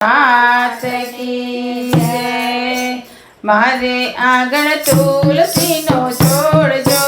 हाथ की जय। मारे आंगण तुलसी नो छोड़ जो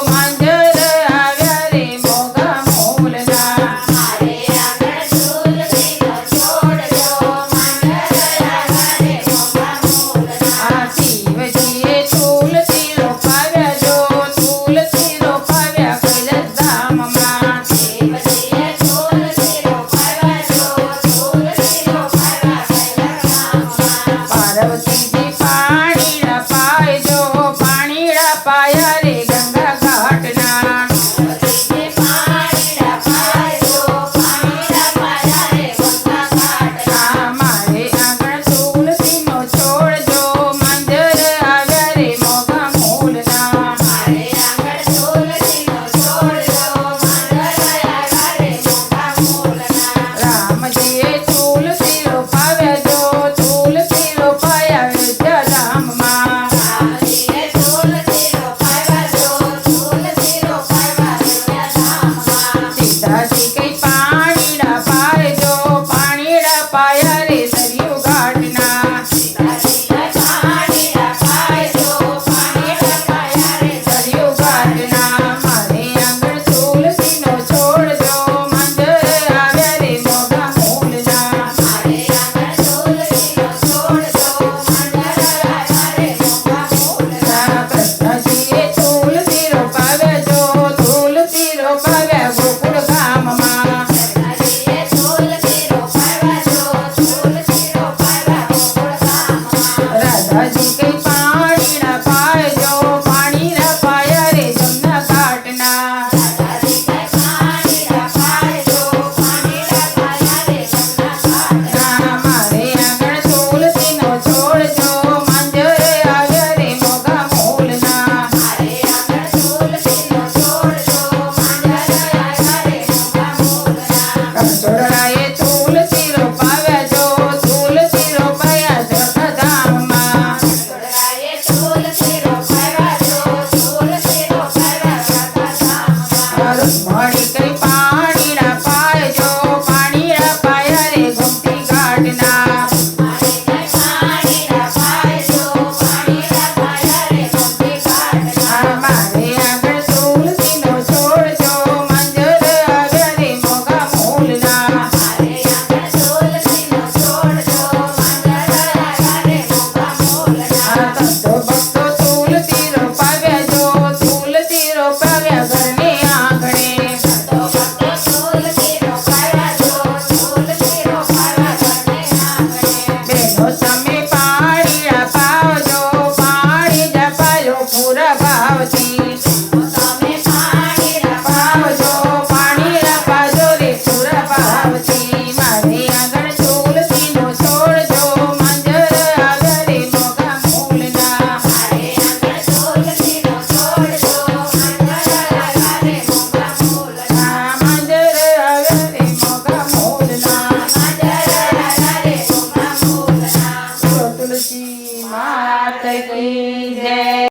मांजर आव्या रे मोगा मूलना। मारे आंगण तुलसी नो छोड़ जो मांजर आव्या रे मोगा मूलना। शिवजीए तुलसी रोपाव्या जो तुलसी रोपाव्या कैलासधाम मां। शिवजीए तुलसी रोपाव्या जो तुलसी रोपाव्या कैलासधाम मां। पार्वतीजी पाणीड़ा पाय जो पाणीड़ा पाया रे गंगा घाटना। पार्वतीजी पाणीड़ा पाय जो पाणीड़ा पाया रे गंगा घाटना। मारे आंगण तुलसी नो छोड़ जो मांजर आव्या रे मोगा मूलना। मारे आंगण तुलसी नो छोड़ जो मांजर आव्या रे मोगा मूलना। रामजीए तुलसी रोपाव्या जो तुलसी रोपाया विद्याधाम मां। रामजीए तुलसी रोपाव्या जो तुलसी रोपाव्या विद्याधाम मां। सीताजी कई पाणीड़ा पाय जो पाणीड़ा पाया रे सरयू घाट